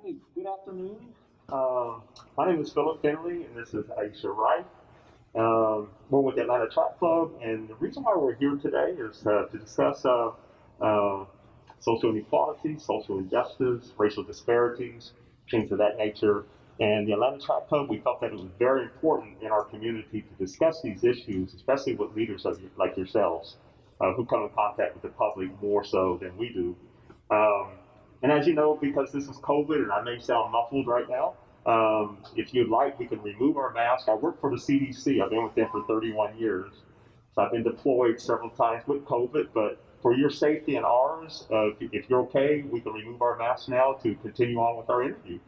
Hey, good afternoon. My name is Phillip Finley, and this is Aisha Wright. We're with the Atlanta Track Club, and the reason why we're here today is to discuss uh, social inequality, social injustice, racial disparities, things of that nature. And the Atlanta Track Club, we felt that it was very important in our community to discuss these issues, especially with leaders like yourselves, who come in contact with the public more so than we do. Um, and as you know, because this is COVID and I may sound muffled right now, if you'd like, we can remove our mask. I work for the CDC. I've been with them for 31 years. So I've been deployed several times with COVID, but for your safety and ours, if you're okay, we can remove our masks now to continue on with our interview.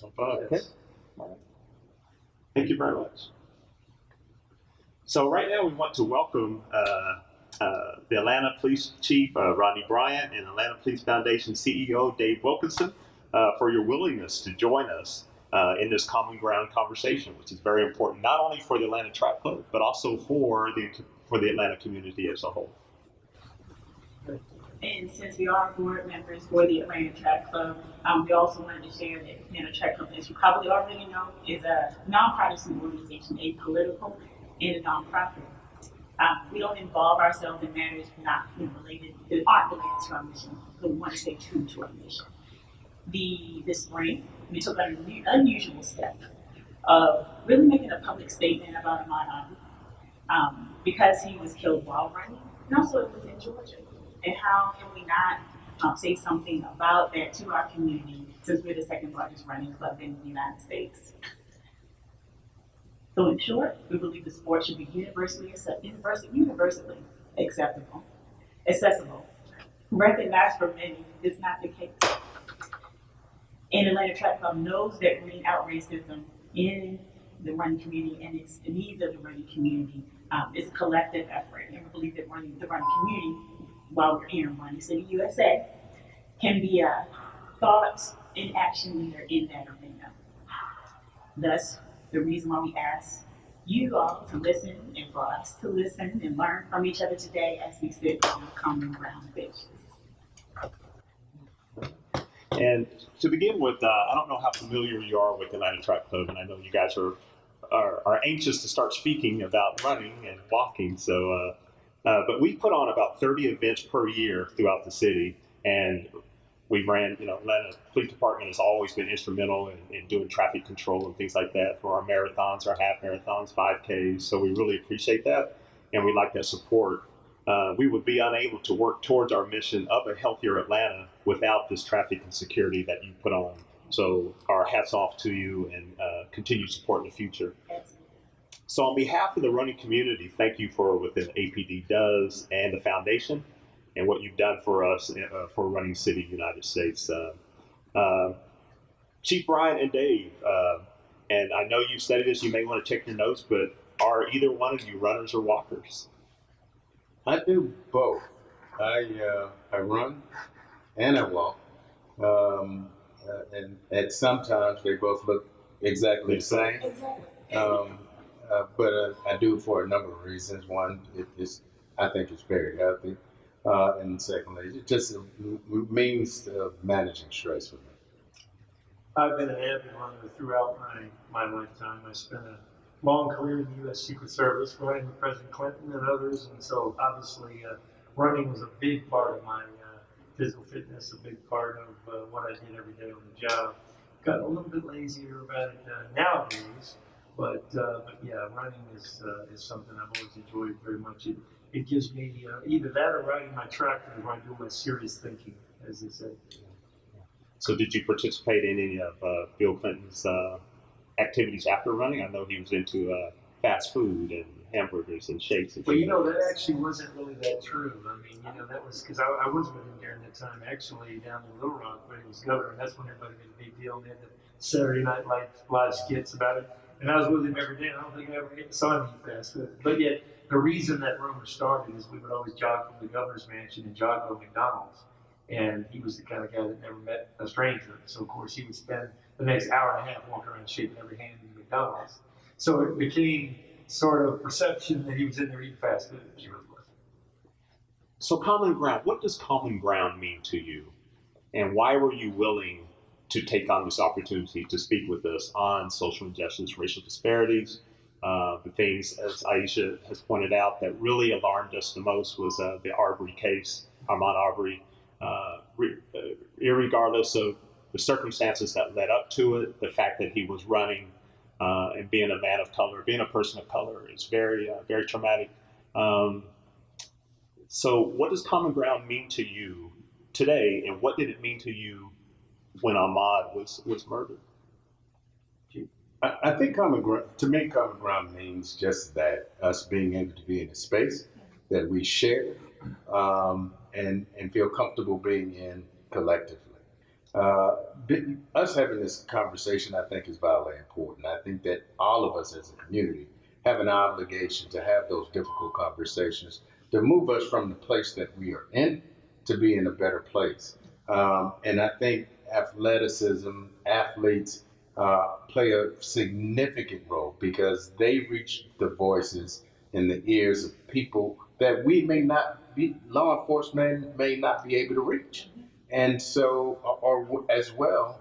Okay. All right. Thank you very much. So right now we want to welcome the Atlanta Police Chief, Rodney Bryant, and Atlanta Police Foundation CEO, Dave Wilkinson, for your willingness to join us in this common ground conversation, which is very important, not only for the Atlanta Track Club, but also for the Atlanta community as a whole. And since we are board members for the Atlanta Track Club, we also wanted to share that Atlanta Track Club, as you probably already know, is a nonpartisan organization, apolitical, and a nonprofit. We don't involve ourselves in matters not related, that aren't related to our mission, but we want to stay true to our mission. This spring, we took an unusual step of really making a public statement about Ahmad, because he was killed while running, and also it was in Georgia. And how can we not say something about that to our community, since we're the second largest running club in the United States? So in short, we believe the sport should be universally acceptable, accessible. Recognized for many is not the case. And Atlanta Track Club knows that rooting out racism in the running community and its the needs of the running community is a collective effort. And we believe that the running community, while we're here in Running City, USA, can be a thought and action leader in that arena. Thus, the reason why we ask you all to listen and for us to listen and learn from each other today as we sit on common ground basis. And to begin with, I don't know how familiar you are with the Atlanta Track Club, and I know you guys are anxious to start speaking about running and walking. So, but we put on about 30 events per year throughout the city, and we ran, Atlanta Police Department has always been instrumental in doing traffic control and things like that for our marathons, our half marathons, 5Ks. So we really appreciate that, and we like that support. We would be unable to work towards our mission of a healthier Atlanta without this traffic and security that you put on. So our hats off to you and continued support in the future. So on behalf of the running community, thank you for what the APD does and the foundation and what you've done for us for Running City, United States. Chief Bryant and Dave, and I know you studied this, you may want to check your notes, but are either one of you runners or walkers? I do both. I run and I walk, and at sometimes they both look exactly the same. But I do for a number of reasons. One, I think it's very healthy, and secondly, it's just a means of managing stress for me. I've been an avid runner throughout my lifetime. I spent a long career in the U.S. Secret Service, running with President Clinton and others, and so obviously running was a big part of my physical fitness, a big part of what I did every day on the job. Got a little bit lazier about it nowadays, but yeah, running is something I've always enjoyed very much. It gives me either that or riding my tractor where I do my serious thinking, as they say. So did you participate in any of Bill Clinton's activities after running? I know he was into fast food and hamburgers and shakes. And well, that actually wasn't really that true. I mean, that was because I was with him during that time, actually, down in Little Rock when he was governor, and that's when everybody made a big deal. And they had the Saturday Night Live skits about it. And I was with him every day, and I don't think I ever saw him eat fast food. But yet, the reason that rumor started is we would always jog from the governor's mansion and jog to McDonald's. And he was the kind of guy that never met a stranger. So, of course, he would spend the next hour and a half walking around shaking every hand in McDonald's. So it became sort of perception that he was in there eating fast food. So common ground, what does common ground mean to you? And why were you willing to take on this opportunity to speak with us on social injustice, racial disparities. The things, as Aisha has pointed out, that really alarmed us the most was the Arbery case, Ahmad Arbery. Irregardless of the circumstances that led up to it, the fact that he was running and being a man of color, being a person of color, is very, very traumatic. So, what does common ground mean to you today, and what did it mean to you when Ahmad was murdered? I think to me, common ground means just that, us being able to be in a space that we share and feel comfortable being in collectively. Us having this conversation, I think, is vitally important. I think that all of us as a community have an obligation to have those difficult conversations to move us from the place that we are in to be in a better place. And I think athleticism, athletes play a significant role because they reach the voices and the ears of people that we may not be, law enforcement may not be able to reach. And so, or as well,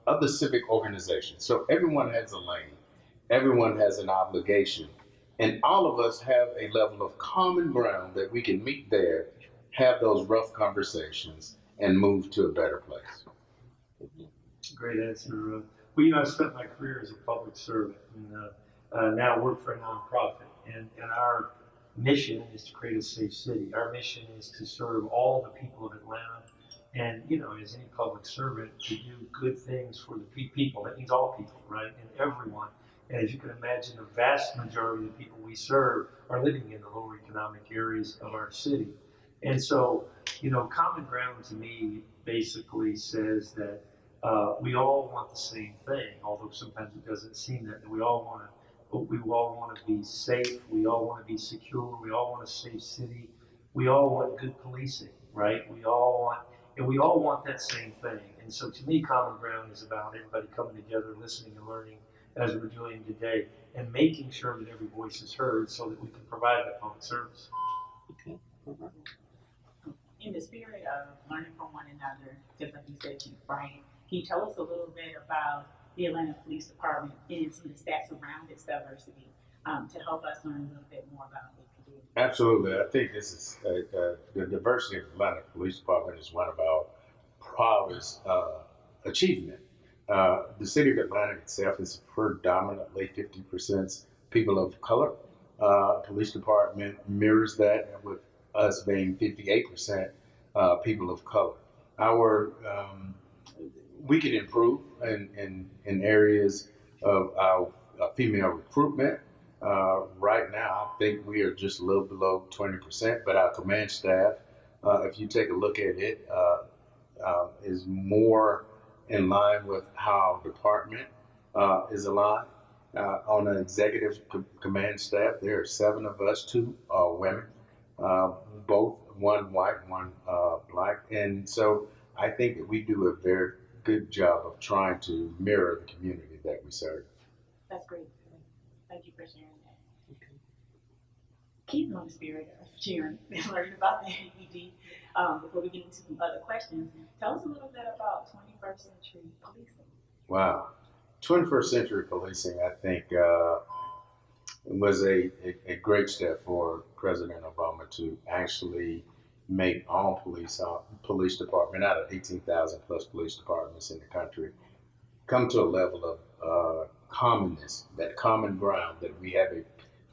other civic organizations. So everyone has a lane, everyone has an obligation, and all of us have a level of common ground that we can meet there, have those rough conversations, and move to a better place. Great answer. Well, I spent my career as a public servant, and now work for a nonprofit. And our mission is to create a safe city. Our mission is to serve all the people of Atlanta. And, as any public servant, to do good things for the people. That means all people, right? And everyone. And as you can imagine, the vast majority of the people we serve are living in the lower economic areas of our city. And so, common ground to me basically says that we all want the same thing, although sometimes it doesn't seem that. We all want to be safe. We all want to be secure. We all want a safe city. We all want good policing, right? We all want that same thing. And so to me, common ground is about everybody coming together, listening and learning as we're doing today, and making sure that every voice is heard so that we can provide that public service. Okay. In the spirit of learning from one another, just like you said, Chief Bryant, can you tell us a little bit about the Atlanta Police Department and some of the stats around its diversity to help us learn a little bit more about what you do? Absolutely. I think this is the diversity of the Atlanta Police Department is one of our proudest achievements. The city of Atlanta itself is predominantly 50% people of color. Police department mirrors that with us being 58% people of color. We can improve in areas of our female recruitment. Right now, I think we are just a little below 20%, but our command staff, if you take a look at it, is more in line with how our department is aligned. On an executive command staff, there are 7 of us, 2 are women, both one white, one black. And so I think that we do a very good job of trying to mirror the community that we serve. That's great. Thank you for sharing that. Okay. Keeping on the spirit of sharing and learning about the AED, before we get into some other questions, tell us a little bit about 21st century policing. Wow. 21st century policing, I think, was a great step for President Obama to actually make all police department out of 18,000 plus police departments in the country come to a level of commonness, that common ground, that we have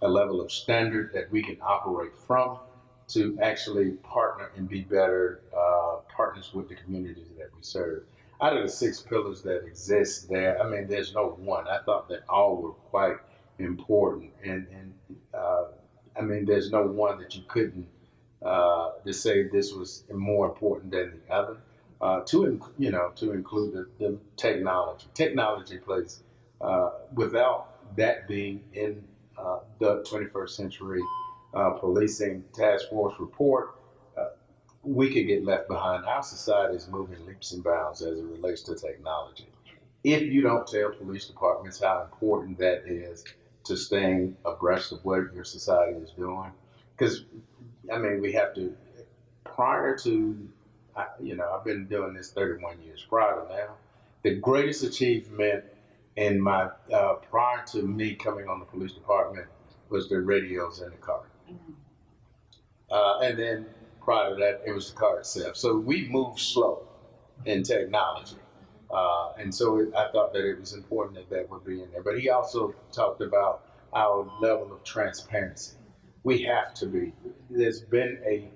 a level of standard that we can operate from to actually partner and be better partners with the communities that we serve. Out of the 6 pillars that exist there, I mean, there's no one. I thought that all were quite important, and I mean, there's no one that you couldn't to say this was more important than the other. To include the technology. Technology plays without that being in the 21st century policing task force report, we could get left behind. Our society is moving leaps and bounds as it relates to technology. If you don't tell police departments how important that is to staying abreast of what your society is doing, because I mean, we have to, prior to, I've been doing this 31 years. Prior to now, The greatest achievement in my prior to me coming on the police department was the radios in the car. And then prior to that, it was the car itself. So we moved slow in technology. And so I thought that it was important that would be in there. But he also talked about our level of transparency. We have to be. There's been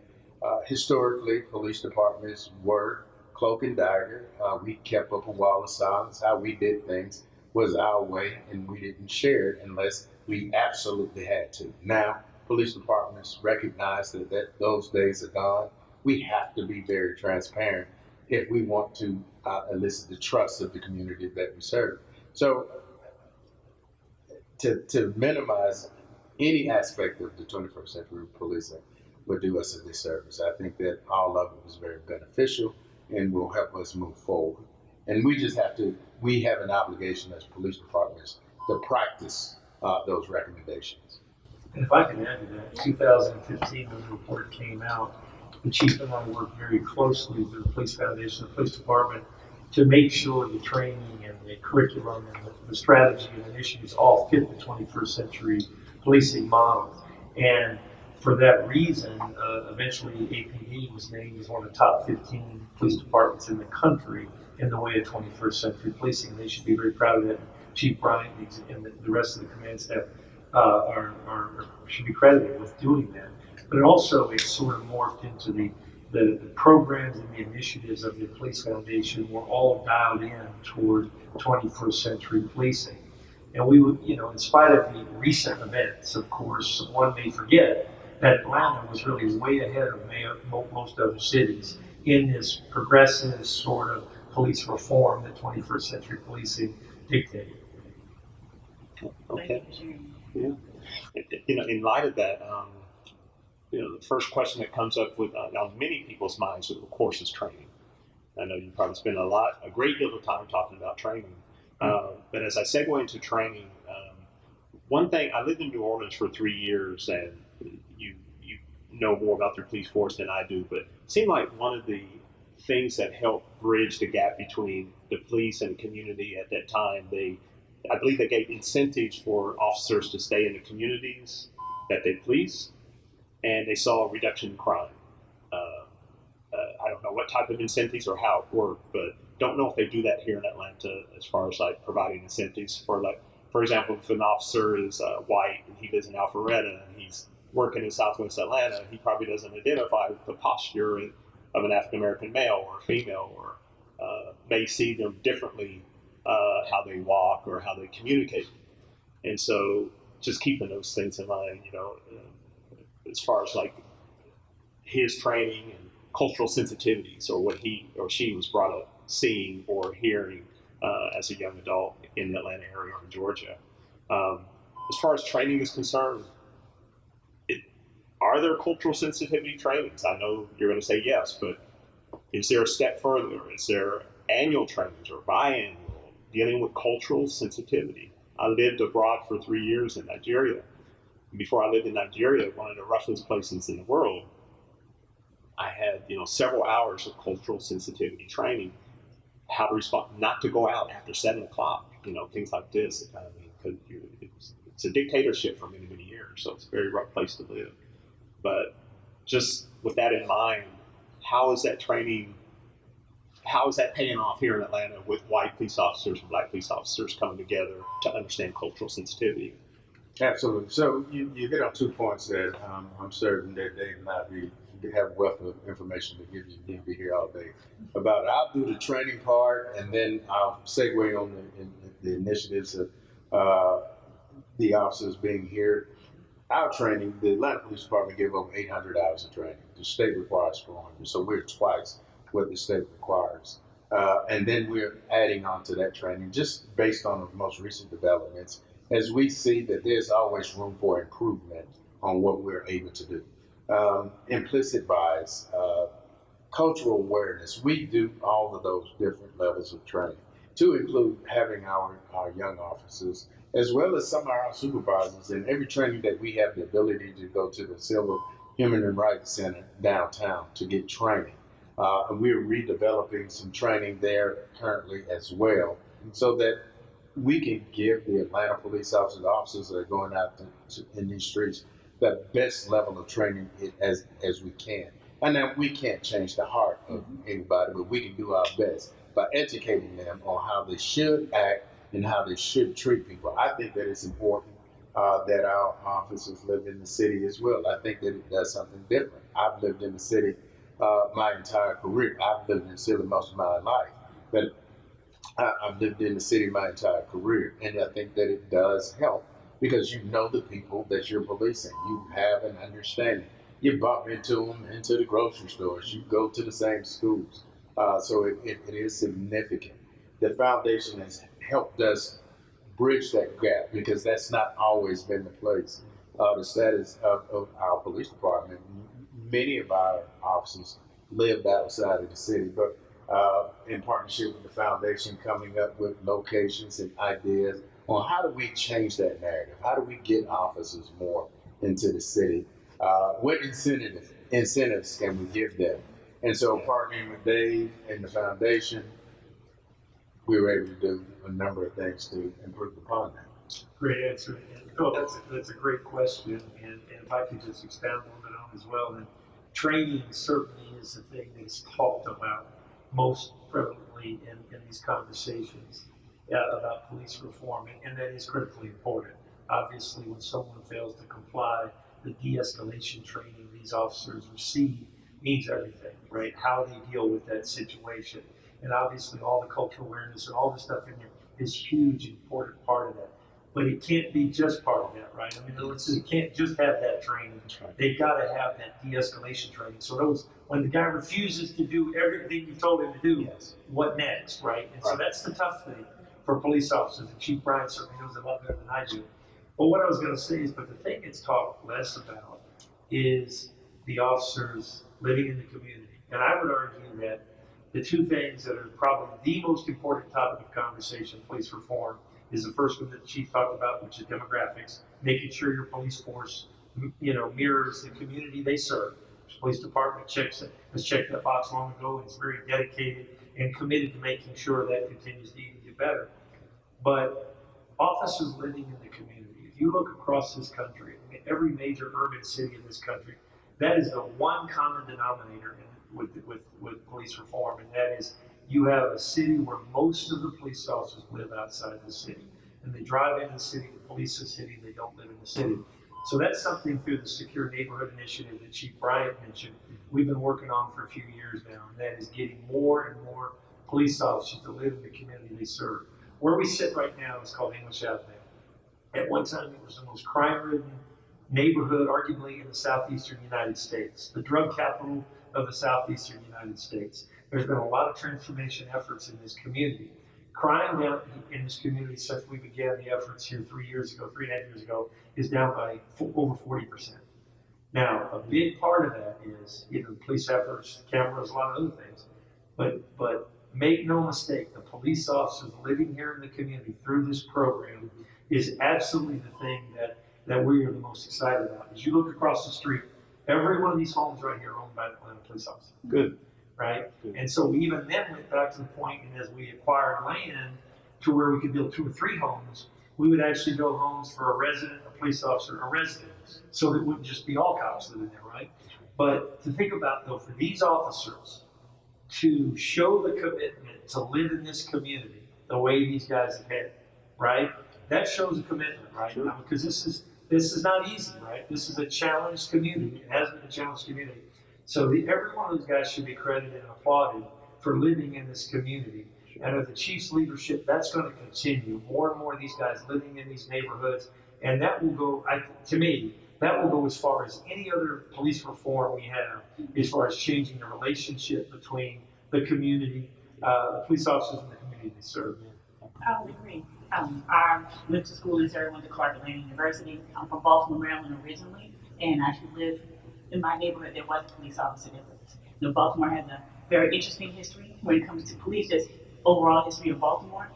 historically, police departments were cloak and dagger. We kept up a wall of silence. How we did things was our way, and we didn't share it unless we absolutely had to. Now, police departments recognize that those days are gone. We have to be very transparent if we want to elicit the trust of the community that we serve. So to minimize any aspect of the 21st century policing would do us a disservice. I think that all of it was very beneficial and will help us move forward. And we have an obligation as police departments to practice those recommendations. And if I can add to that, 2015, when the report came out, the chief and I worked very closely with the Police Foundation, the police department, to make sure the training and the curriculum and the strategy and initiatives all fit the 21st century policing model. And for that reason, eventually APD was named as one of the top 15 police departments in the country in the way of 21st century policing. And they should be very proud of that. Chief Bryant and the rest of the command staff should be credited with doing that. But also it sort of morphed into the programs and the initiatives of the Police Foundation were all dialed in toward 21st century policing. And we would, in spite of the recent events, of course, one may forget that Atlanta was really way ahead of most other cities in this progressive sort of police reform that 21st century policing dictated. Okay. Yeah. In light of that, the first question that comes up on many people's minds, of course, is training. I know you probably spend a great deal of time talking about training. But as I segue into training, one thing, I lived in New Orleans for 3 years, and you know more about their police force than I do, but it seemed like one of the things that helped bridge the gap between the police and the community at that time, I believe they gave incentives for officers to stay in the communities that they police, and they saw a reduction in crime. I don't know what type of incentives or how it worked, but don't know if they do that here in Atlanta as far as like providing incentives for example, if an officer is white and he lives in Alpharetta and he's working in Southwest Atlanta, he probably doesn't identify with the posture of an African American male or female, or may see them differently, how they walk or how they communicate. And so just keeping those things in mind, as far as like his training and cultural sensitivities, or what he or she was brought up seeing or hearing as a young adult in the Atlanta area or in Georgia. As far as training is concerned, are there cultural sensitivity trainings? I know you're going to say yes, but is there a step further? Is there annual trainings or biannual dealing with cultural sensitivity? I lived abroad for 3 years in Nigeria. Before I lived in Nigeria, one of the roughest places in the world, I had several hours of cultural sensitivity training, how to respond, not to go out after 7 o'clock, things like this. Because it's a dictatorship for many, many years, so it's a very rough place to live. But just with that in mind, how is that training? How is that paying off here in Atlanta with white police officers and black police officers coming together to understand cultural sensitivity? Absolutely. So you hit on 2 points that I'm certain that Dave and I have a wealth of information to give you. You'll be here all day about it. I'll do the training part, and then I'll segue on the initiatives of the officers being here. Our training, the Atlanta Police Department give over 800 hours of training. The state requires 400, so we're twice what the state requires. And then we're adding on to that training just based on the most recent developments, as we see that there's always room for improvement on what we're able to do. Implicit bias, cultural awareness. We do all of those different levels of training, to include having our young officers, as well as some of our supervisors. In every training that we have the ability to go to the Civil Human and Rights Center downtown to get training. And we're redeveloping some training there currently as well, so that we can give the Atlanta police officers that are going out in these streets the best level of training as we can. And now we can't change the heart of anybody, but we can do our best by educating them on how they should act and how they should treat people. I think that it's important that our officers live in the city as well. I think that it does something different. I've lived in the city my entire career. I've lived in the city most of my life, but I've lived in the city my entire career, and I think that it does help because you know the people that you're policing. You have an understanding. You bump into them into the grocery stores. You go to the same schools. So it is significant. The foundation has helped us bridge that gap because that's not always been the place. The status of our police department, many of our officers lived outside of the city, but in partnership with the foundation, coming up with locations and ideas on how do we change that narrative? How do we get officers more into the city? What incentives can we give them? And so partnering with Dave and the foundation, we were able to do a number of things to improve upon that. Great answer. And that's a great question. And if I could just expound a little bit on it as well, then training certainly is the thing that is talked about most prevalently in these conversations about police reform, and that is critically important. Obviously, when someone fails to comply, the de-escalation training these officers receive means everything, right? How they deal with that situation. And obviously all the cultural awareness and all the stuff in there is huge, important part of that. But it can't be just part of that, right? I mean, it can't just have that training. They've got to have that de-escalation training. So when the guy refuses to do everything you told him to do, what next, right? And so that's the tough thing for police officers. And Chief Bryant certainly knows a lot better than I do. But what I was going to say is, but the thing it's talked less about is the officers living in the community. And I would argue that the two things that are probably the most important topic of conversation, police reform, is the first one that the chief talked about, which is demographics, making sure your police force, mirrors the community they serve. The police department has checked that box long ago and is very dedicated and committed to making sure that continues to even get better. But officers living in the community, if you look across this country, every major urban city in this country, that is the one common denominator with police reform, and that is you have a city where most of the police officers live outside the city, and they drive into the city to police the city, they don't live in the city. So that's something through the Secure Neighborhood Initiative that Chief Bryant mentioned, we've been working on for a few years now, and that is getting more and more police officers to live in the community they serve. Where we sit right now is called English Avenue. At one time, it was the most crime-ridden neighborhood, arguably, in the southeastern United States, the drug capital of the southeastern United States. There's been a lot of transformation efforts in this community. Crime down in this community since we began the efforts here 3.5 years ago, is down by over 40%. Now, a big part of that is, police efforts, cameras, a lot of other things. But make no mistake, the police officers living here in the community through this program is absolutely the thing that we are the most excited about. As you look across the street, every one of these homes right here are owned by an Atlanta police officer. Good. Right? Good. And so we even then went back to the point, and as we acquired land to where we could build 2 or 3 homes, we would actually build homes for a resident, a police officer, a resident, so that it wouldn't just be all cops living there, right? But to think about, though, for these officers to show the commitment to live in this community the way these guys have had, right? That shows a commitment, right? Sure. Now, because this is not easy, right? This is a challenged community. It has been a challenged community. So every one of those guys should be credited and applauded for living in this community. And under the chief's leadership, that's going to continue. More and more of these guys living in these neighborhoods. And that will go, to me, that will go as far as any other police reform we have, as far as changing the relationship between the community, the police officers and the community they serve. I would agree. I went to school in Surrey, went to Clark Atlanta University. I'm from Baltimore, Maryland originally, and I actually lived in my neighborhood. There was a police officer there. Baltimore has a very interesting history when it comes to police, just overall history of Baltimore.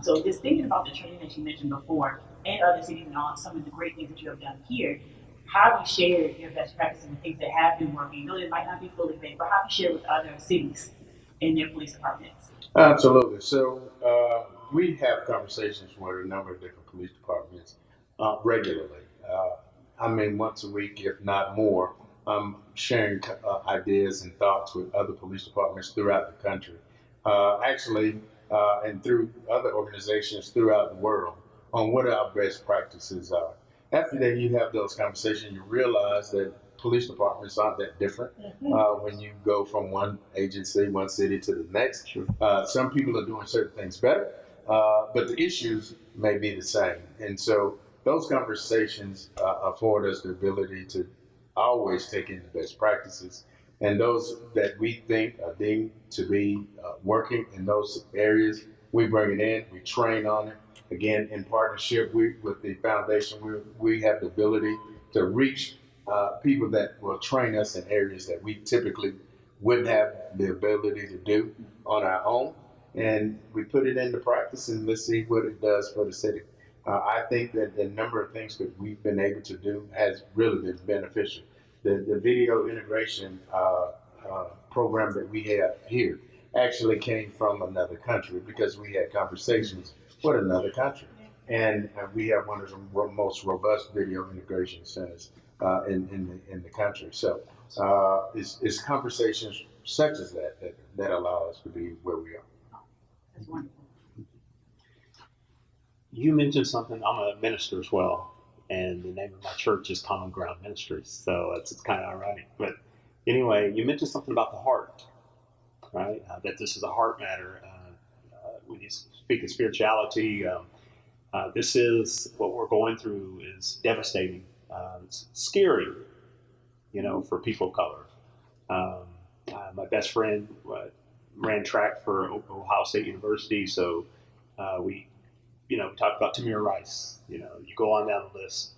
So just thinking about the training that you mentioned before, and other cities and all, some of the great things that you have done here, how you share your best practices and things that have been working. You know, it might not be fully baked, but how you share with other cities and their police departments. Absolutely. So we have conversations with a number of different police departments regularly. I mean, once a week, if not more. I'm sharing ideas and thoughts with other police departments throughout the country, and through other organizations throughout the world on what our best practices are. After that, you have those conversations, you realize that police departments aren't that different when you go from one agency, one city to the next. Sure. Some people are doing certain things better, but the issues may be the same. And so those conversations afford us the ability to always take in the best practices, and those that we think are deemed to be working in those areas, we bring it in, we train on it. Again, in partnership with the foundation, we have the ability to reach people that will train us in areas that we typically wouldn't have the ability to do on our own, and we put it into practice and let's see what it does for the city. I think that the number of things that we've been able to do has really been beneficial. The video integration program that we have here actually came from another country because we had conversations with another country. And we have one of the most robust video integration centers in the country. So it's conversations such as that allow us to be where we are. That's wonderful. You mentioned something. I'm a minister as well, and the name of my church is Common Ground Ministries. So it's kind of ironic. But anyway, you mentioned something about the heart, right? That this is a heart matter. When you speak of spirituality, this is what we're going through is devastating. It's scary, for people of color. My best friend ran track for Ohio State University, so we talked about Tamir Rice. You go on down the list.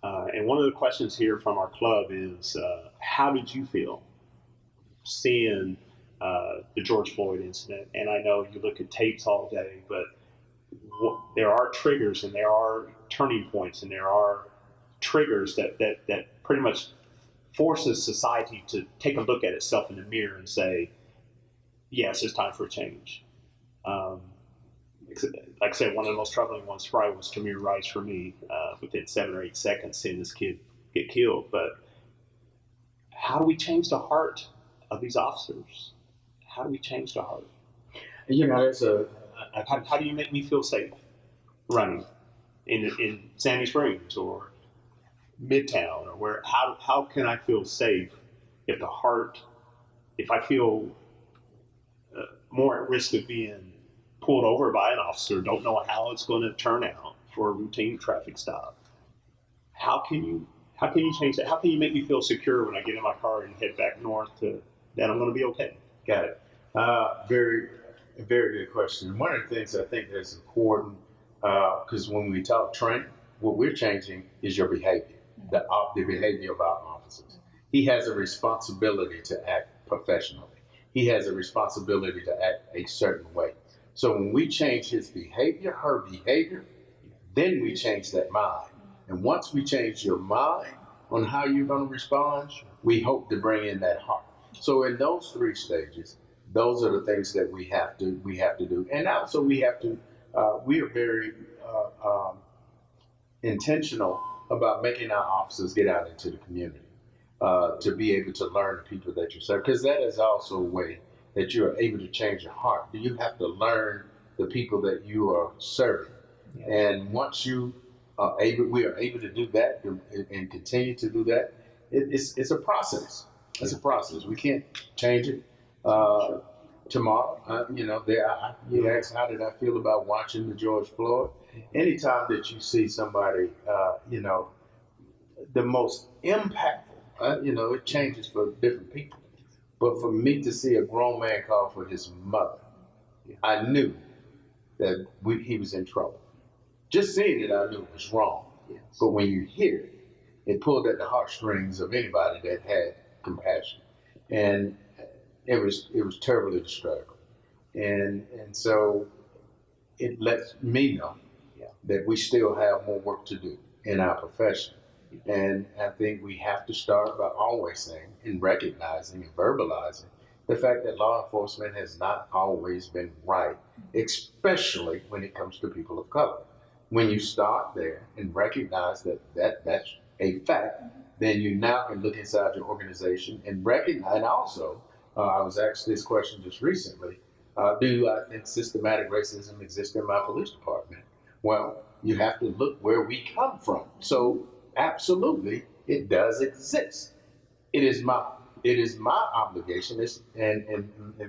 And one of the questions here from our club is, how did you feel seeing the George Floyd incident? And I know you look at tapes all day, but there are triggers and there are turning points and there are triggers that pretty much forces society to take a look at itself in the mirror and say, yes, it's time for a change. Like I said, one of the most troubling ones probably was Tamir Rice for me. Within 7 or 8 seconds, seeing this kid get killed. But how do we change the heart of these officers? How do we change the heart? How do you make me feel safe running in Sandy Springs or Midtown or where? How can I feel safe if I feel more at risk of being pulled over by an officer, don't know how it's going to turn out for a routine traffic stop? How can you change that? How can you make me feel secure when I get in my car and head back north that I'm going to be okay? Got it. Very, very good question. One of the things I think that's important, because when we talk training, what we're changing is your behavior, the behavior of our officers. He has a responsibility to act professionally. He has a responsibility to act a certain way. So when we change his behavior, her behavior, then we change that mind. And once we change your mind on how you're going to respond, we hope to bring in that heart. So in those 3 stages, those are the things that we have to do. And also we are very intentional about making our officers get out into the community to be able to learn the people that you serve, because that is also a way that you are able to change your heart. You have to learn the people that you are serving. Yes. And once we are able to do that and continue to do that, it's a process. It's a process. We can't change it tomorrow. You asked, how did I feel about watching the George Floyd? Anytime that you see somebody, the most impactful, it changes for different people. But for me to see a grown man call for his mother, I knew that he was in trouble. Just seeing it, I knew it was wrong. Yes. But when you hear it, it pulled at the heartstrings of anybody that had compassion. And it was terribly disturbing. And so it lets me know that we still have more work to do in our profession And I think we have to start by always saying and recognizing and verbalizing the fact that law enforcement has not always been right, especially when it comes to people of color. When you start there and recognize that's a fact, then you now can look inside your organization and recognize. And also, I was asked this question just recently: do I think systematic racism exists in my police department? Well, you have to look where we come from. So, absolutely, it does exist. It is my obligation, and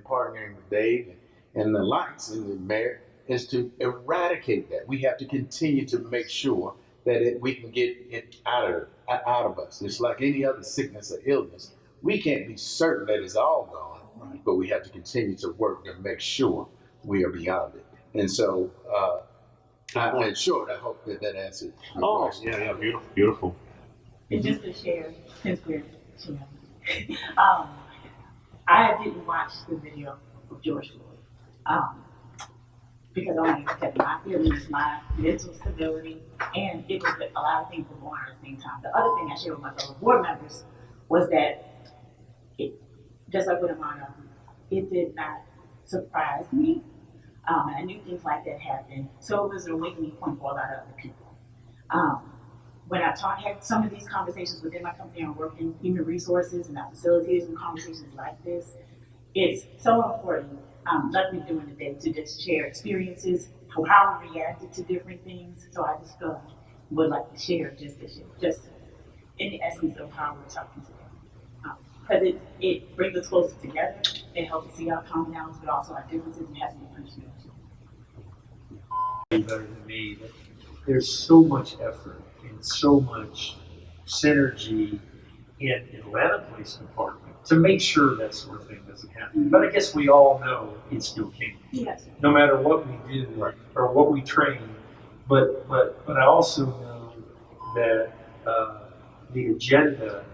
partnering with Dave and the lights and the mayor, is to eradicate that. We have to continue to make sure that we can get it out of us. It's like any other sickness or illness. We can't be certain that it's all gone, right, but we have to continue to work to make sure we are beyond it. And so, in short, I hope that answered your question. Yeah, beautiful, beautiful. And just to share, since we're sharing, I didn't watch the video of George Floyd because I wanted to protect my feelings, my mental stability, and it was a lot of things were going on at the same time. The other thing I shared with my fellow board members was that it, just like with Ahmad, it did not surprise me. And I knew things like that happened, so it was an awakening point for a lot of other people. When I had some of these conversations within my company, I work in human resources and our facilities and conversations like this. It's so important, like we're doing today, to just share experiences, how we reacted to different things. So I just feel like would like to share just in the essence of how we're talking today. Because it brings us closer together. It helps us see our commonalities, but also our differences, and has an appreciation. Better than me, that there's so much effort and so much synergy in Atlanta Police Department to make sure that sort of thing doesn't happen. But I guess we all know it still can. Yes. No matter what we do or what we train. But I also know that the agenda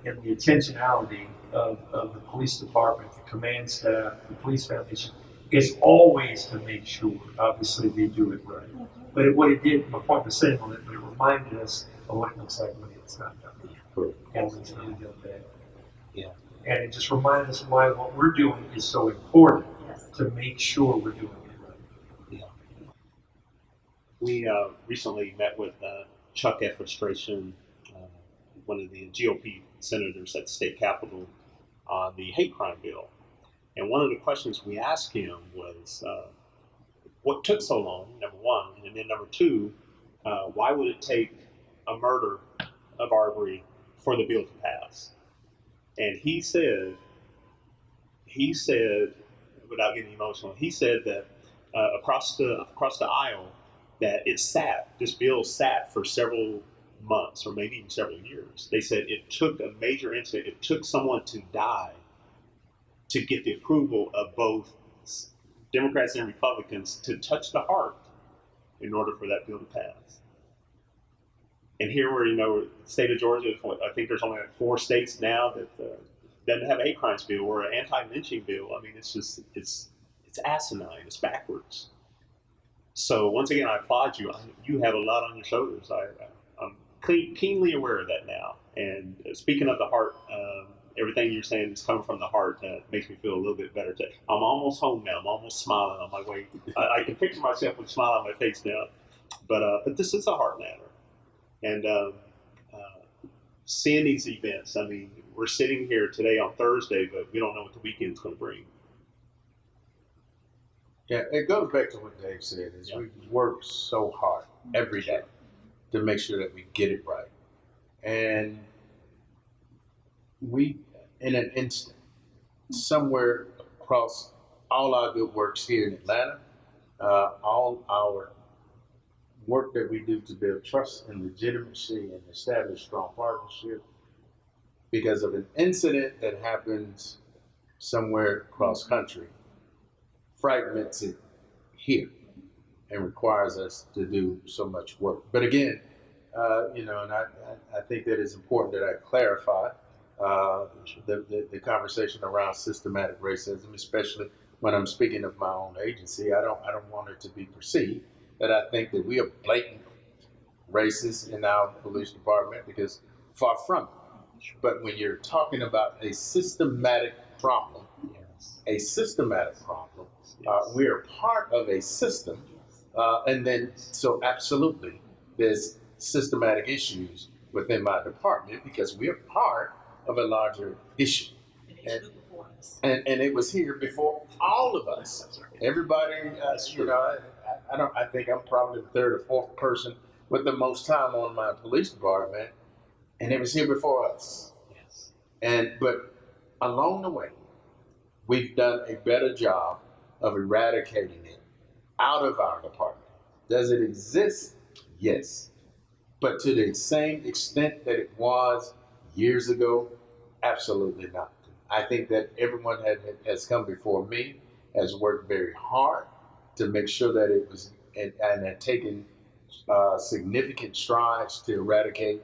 and the intentionality of the police department, the command staff, the police foundation, is always to make sure, obviously, they do it right. But what it did, my point was saying on it, but it reminded us of what it looks like when it's not done. And when it's really done bad. Yeah. And it just reminded us why what we're doing is so important, to make sure we're doing it right. Yeah. We recently met with Chuck Frustration, one of the GOP senators at the state capitol, on the hate crime bill. And one of the questions we asked him was, what took so long, number one, and then number two, why would it take a murder of Arbery for the bill to pass? And he said, without getting emotional, he said that across the aisle, that this bill sat for several months or maybe even several years. They said it took a major incident, it took someone to die to get the approval of both Democrats and Republicans to touch the heart in order for that bill to pass. And here we're, the state of Georgia, I think there's only like 4 states now that doesn't have a hate crimes bill or an anti-lynching bill. I mean, it's asinine, it's backwards. So once again, I applaud you. You have a lot on your shoulders. I'm keenly aware of that now. And speaking of the heart, everything you're saying is coming from the heart. Makes me feel a little bit better. I'm almost home now. I'm almost smiling on my way. I can picture myself with a smile on my face now. But this is a heart matter. And seeing these events, I mean, we're sitting here today on Thursday, but we don't know what the weekend's going to bring. Yeah, it goes back to what Dave said, is we work so hard every day to make sure that we get it right. And we, in an instant, somewhere across all our good works here in Atlanta, all our work that we do to build trust and legitimacy and establish strong partnership, because of an incident that happens somewhere across country, fragments it here and requires us to do so much work. But again, and I think that it's important that I clarify the conversation around systematic racism, especially when I'm speaking of my own agency. I don't want it to be perceived that I think that we are blatant racist in our police department, because far from it. But when you're talking about a systematic problem, we're part of a system, and then so absolutely there's systematic issues within my department because we're part of a larger issue. And it was here before all of us. Everybody, I think I'm probably the third or fourth person with the most time on my police department, and it was here before us. But along the way, we've done a better job of eradicating it out of our department. Does it exist? Yes. But to the same extent that it was years ago, absolutely not. I think that everyone has come before me, has worked very hard to make sure that it was, and had taken significant strides to eradicate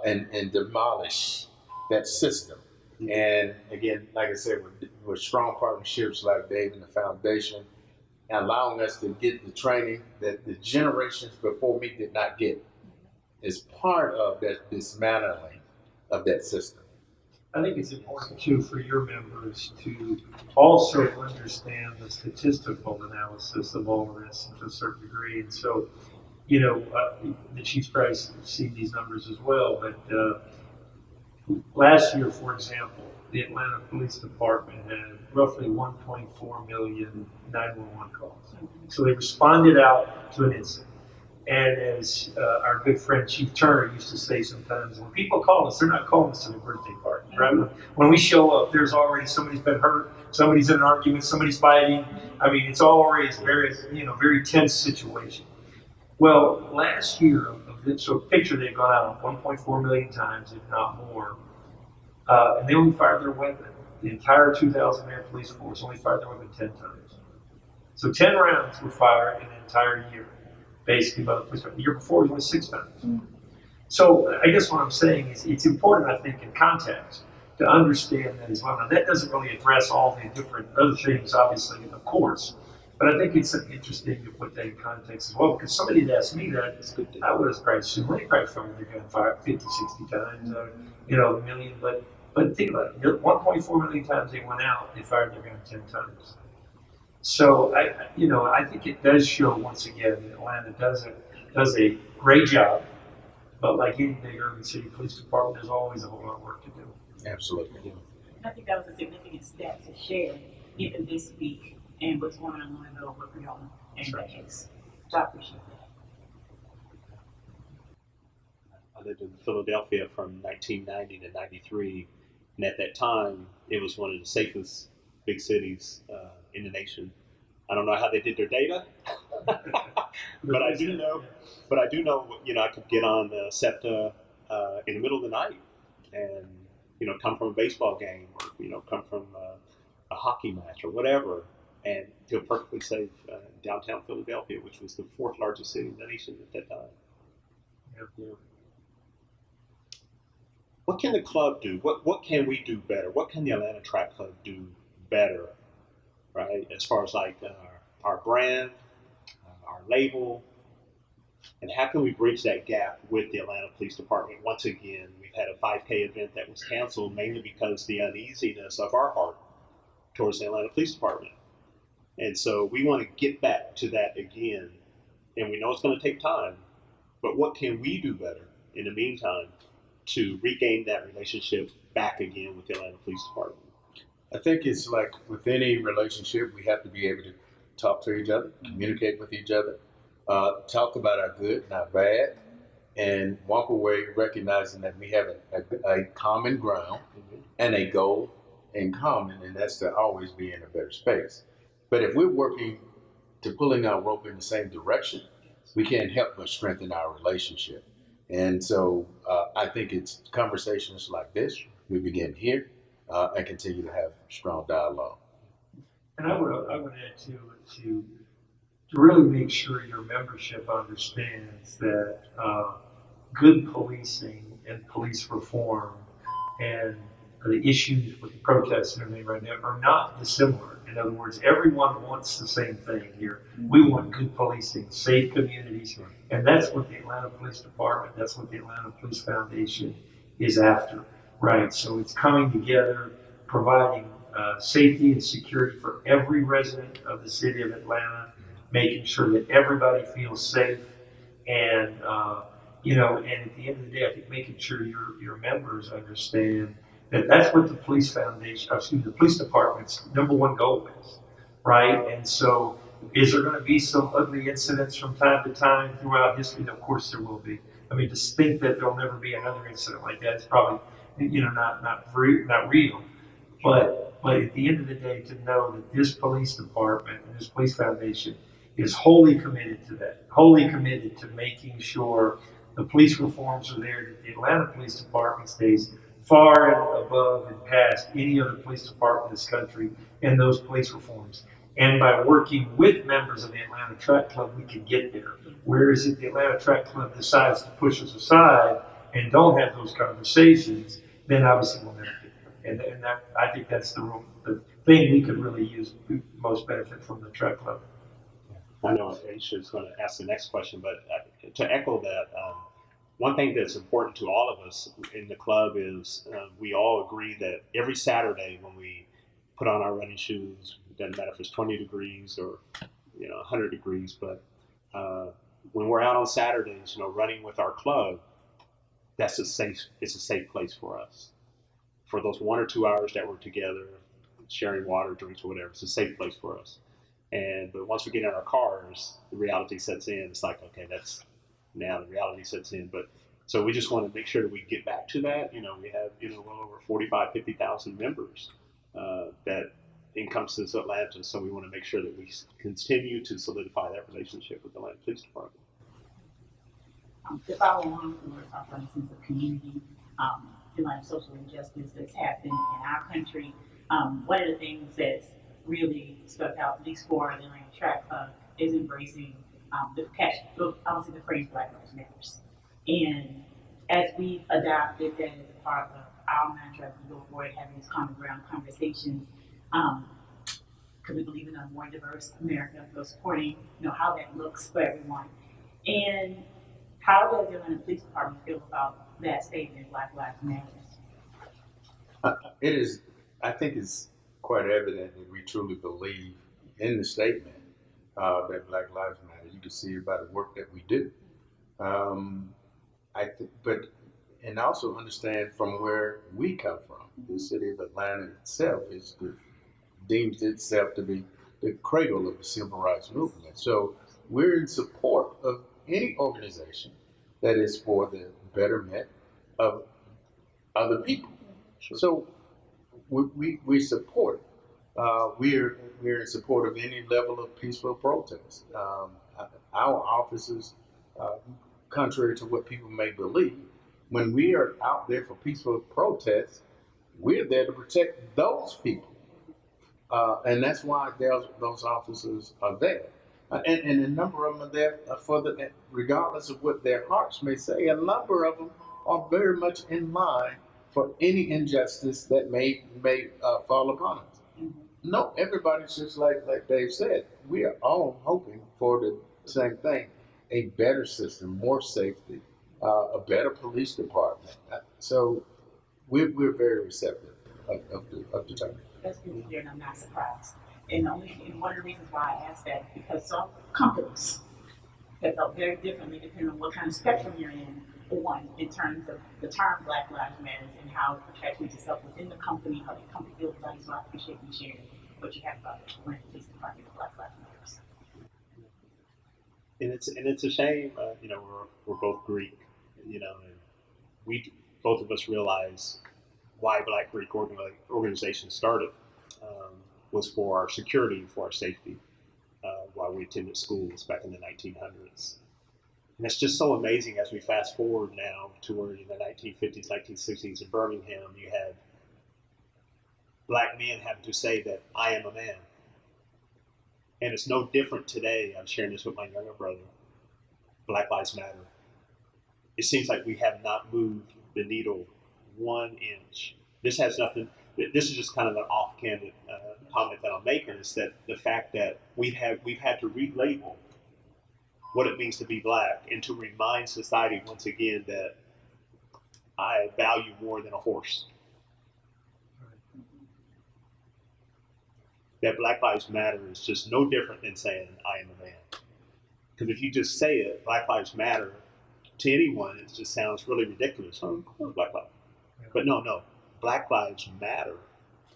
and demolish that system. And again, like I said, with strong partnerships like Dave and the Foundation, allowing us to get the training that the generations before me did not get, is part of that dismantling of that system. I think it's important too for your members to also understand the statistical analysis of all of this to a certain degree. And so, the Chief's probably seen these numbers as well, but last year, for example, the Atlanta Police Department had roughly 1.4 million 911 calls. So they responded out to an incident. And as our good friend Chief Turner used to say sometimes, when people call us, they're not calling us to their birthday party, right? When we show up, there's already somebody's been hurt, somebody's in an argument, somebody's fighting. I mean, it's already a very tense situation. Well, last year, so a picture they've gone out 1.4 million times, if not more, and they only fired their weapon. The entire 2,000-man police force only fired their weapon 10 times. So 10 rounds were fired in an entire year, basically by the police department. The year before, it was only 6 times. So I guess what I'm saying is it's important, I think, in context to understand that as well. Now, that doesn't really address all the different other things, obviously, of course, but I think it's interesting to put that in context as well, because somebody had asked me that, I would have probably assumed they probably fired their gun 50, 60 times, a million, but think about it, 1.4 million times they went out, they fired their gun 10 times. So I think it does show once again that Atlanta does a great job, but like any big urban city police department, there's always a whole lot of work to do. Absolutely. I think that was a significant step to share even this week and what's going on in the work we're on in that case. So I appreciate that. I lived in Philadelphia from 1990 to 93, and at that time, it was one of the safest big cities in the nation. I don't know how they did their data, but I do know, I could get on SEPTA in the middle of the night and, come from a baseball game or, come from a hockey match or whatever and feel perfectly safe in downtown Philadelphia, which was the 4th largest city in the nation at that time. Yeah. What can the club do? What can we do better? What can the Atlanta Track Club do better, right? As far as like our brand, our label, and how can we bridge that gap with the Atlanta Police Department? Once again, we've had a 5K event that was canceled mainly because the uneasiness of our heart towards the Atlanta Police Department. And so we want to get back to that again. And we know it's going to take time, but what can we do better in the meantime to regain that relationship back again with the Atlanta Police Department? I think it's like with any relationship, we have to be able to talk to each other, communicate with each other, talk about our good and our bad, and walk away recognizing that we have a common ground and a goal in common, and that's to always be in a better space. But if we're working to pulling our rope in the same direction, we can't help but strengthen our relationship. And so I think it's conversations like this, we begin here, and continue to have strong dialogue. And I would add to really make sure your membership understands that good policing and police reform and the issues with the protests and everything right now are not dissimilar. And In other words, everyone wants the same thing here. We want good policing, safe communities, and that's what the Atlanta Police Department, that's what the Atlanta Police Foundation is after, right? So it's coming together, providing safety and security for every resident of the city of Atlanta, making sure that everybody feels safe, and and at the end of the day, I think making sure your members understand that that's what the police foundation, the police department's number one goal is, right? And so, is there going to be some ugly incidents from time to time throughout history? Of course, there will be. I mean, to think that there'll never be another incident like that is probably, not real. But at the end of the day, to know that this police department and this police foundation is wholly committed to that, wholly committed to making sure the police reforms are there, that the Atlanta Police Department stays far and above and past any other police department in this country in those police reforms. And by working with members of the Atlanta Track Club, we can get there. Whereas if the Atlanta Track Club decides to push us aside and don't have those conversations, then obviously we'll never get there. And that, I think that's the thing we could really use most benefit from the Track Club. I know Aisha is going to ask the next question, but to echo that, one thing that's important to all of us in the club is we all agree that every Saturday when we put on our running shoes, it doesn't matter if it's 20 degrees or 100 degrees, but when we're out on Saturdays, running with our club, it's a safe place for us. For those 1 or 2 hours that we're together, sharing water, drinks, or whatever, it's a safe place for us. But once we get in our cars, the reality sets in. It's like, okay, now the reality sets in. But so we just want to make sure that we get back to that. We have well over 50,000 members that encompasses Atlanta. So we want to make sure that we continue to solidify that relationship with the Atlanta Police Department. To follow on with our sense of community, in light of social injustice that's happened in our country, one of the things that's really stuck out, at least for the Atlanta Track Club, is embracing the phrase Black Lives Matters. And as we've adopted that as a part of our mantra to go forward, having these common ground conversations, because we believe in a more diverse America, so supporting how that looks for everyone. And how does the Atlanta Police Department feel about that statement, Black Lives Matter? I think it's quite evident that we truly believe in the statement that Black Lives Matter. You can see it by the work that we do. And also understand from where we come from. The city of Atlanta itself deems itself to be the cradle of the civil rights movement. So we're in support of any organization that is for the betterment of other people. Sure. So we support. We're in support of any level of peaceful protest. Our officers, contrary to what people may believe, when we are out there for peaceful protest, we're there to protect those people. And that's why those officers are there. And a number of them are there regardless of what their hearts may say, a number of them are very much in line for any injustice that may fall upon us. No, everybody's just like Dave said. We are all hoping for the same thing: a better system, more safety, a better police department. So we're very receptive of the term. That's good to hear, and I'm not surprised. And one of the reasons why I asked that is because some companies have felt very differently depending on what kind of spectrum you're in. One, in terms of the term Black Lives Matter and how it protects yourself within the company, how the company feels about you. So I appreciate you sharing what you have about the Atlanta Police Department of Black Lives Matter. And it's a shame, we're both Greek, and we both of us realize why Black Greek organization started was for our security, for our safety, while we attended schools back in the 1900s. And it's just so amazing as we fast forward now to where in the 1950s, 1960s in Birmingham, you had Black men having to say that I am a man. And it's no different today. I'm sharing this with my younger brother. Black Lives Matter. It seems like we have not moved the needle 1 inch. This has nothing, this is just kind of an offhanded comment that I'm making, is that the fact that we've had to relabel what it means to be black and to remind society once again that I value more than a horse. That Black Lives Matter is just no different than saying I am a man. Because if you just say it, Black Lives Matter, to anyone, it just sounds really ridiculous. Oh, of course Black Lives. But no, Black Lives Matter,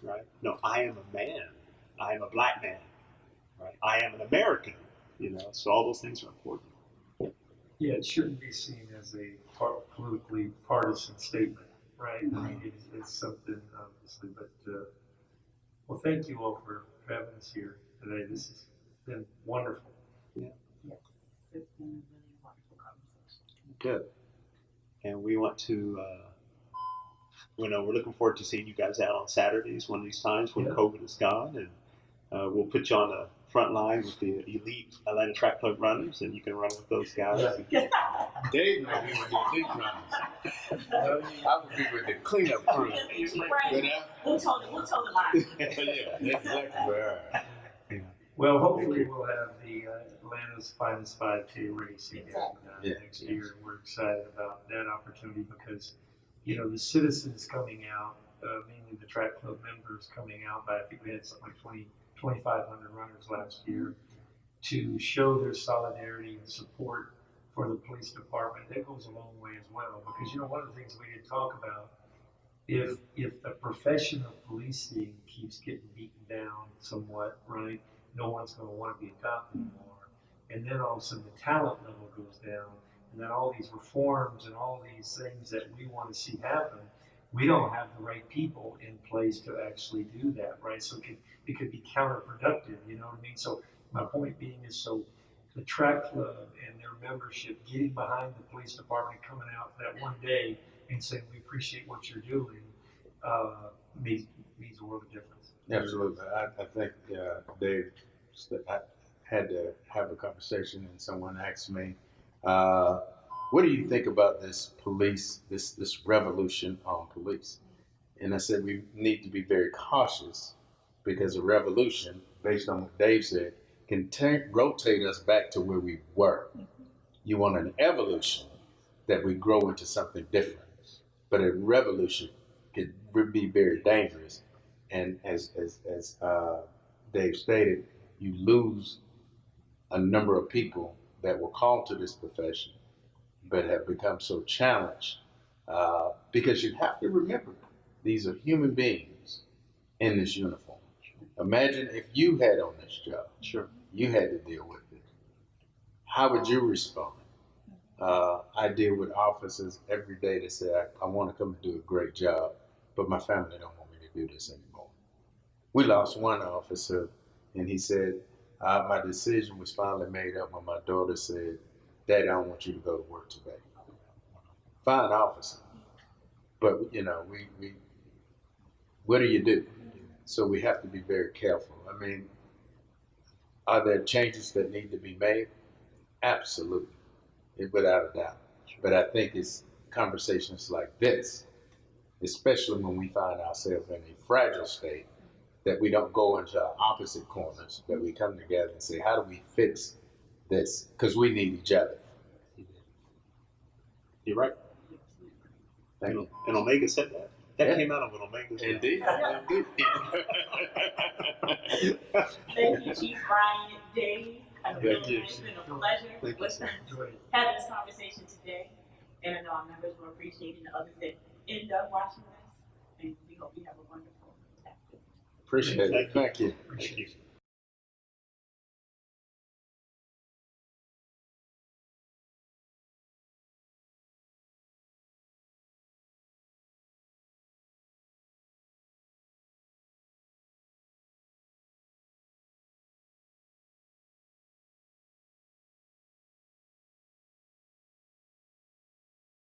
right? No, I am a man. I am a black man, right? I am an American, so all those things are important. Yeah, it shouldn't be seen as a politically partisan statement, right? I mean, it's something, obviously, but, well, thank you all for having us here today. This has been wonderful. Yeah. Yes, it's been a really wonderful conversation. Good. And we want to, we're looking forward to seeing you guys out on Saturdays one of these times when COVID is gone, and we'll put you on the front line with the elite Atlanta Track Club runners, and you can run with those guys. Dave might be with the elite runners. I would be with the cleanup crew. Right. We'll toe the line. Yeah, that's exactly right. Well, hopefully we'll have the Atlanta's finest 5K race again next year. We're excited about that opportunity because, the citizens coming out, mainly the track club members coming out, but I think we had something like 2,500 runners last year, to show their solidarity and support for the police department. That goes a long way as well, because one of the things we did talk about, if the profession of policing keeps getting beaten down somewhat, right, no one's going to want to be a cop anymore. And then all of a sudden the talent level goes down, and then all these reforms and all these things that we want to see happen, we don't have the right people in place to actually do that, right? So it could be counterproductive, you know what I mean? So my point being is, so the track club and their membership getting behind the police department, coming out that one day and saying, we appreciate what you're doing, means a world of difference. Absolutely. I think, Dave, I had to have a conversation, and someone asked me, what do you think about this police, this revolution on police? And I said, we need to be very cautious, because a revolution, based on what Dave said, can rotate us back to where we were. You want an evolution that we grow into something different. But a revolution could be very dangerous. And as Dave stated, you lose a number of people that were called to this profession, but have become so challenged, because you have to remember, these are human beings in this uniform. Imagine if you had on this job, Sure. you had to deal with it. How would you respond? I deal with officers every day that say, I want to come and do a great job, but my family don't want me to do this anymore. We lost one officer, and he said, my decision was finally made up when my daughter said, Daddy, I don't want you to go to work today. Fine officer. But, we what do you do? So we have to be very careful. I mean, are there changes that need to be made? Absolutely, without a doubt. But I think it's conversations like this, especially when we find ourselves in a fragile state, that we don't go into opposite corners, that we come together and say, how do we fix this? Because we need each other. You're right. Thank you. And Omega said that. That Yeah. came out of an Omega. Indeed. Thank you, Chief Bryant, Dave. Thank you. It's been a pleasure Thank you, sir. having this conversation today. And I know our members will appreciate it, and the others that end up watching us. And we hope you have a wonderful afternoon. Appreciate it. Thank you. Thank you.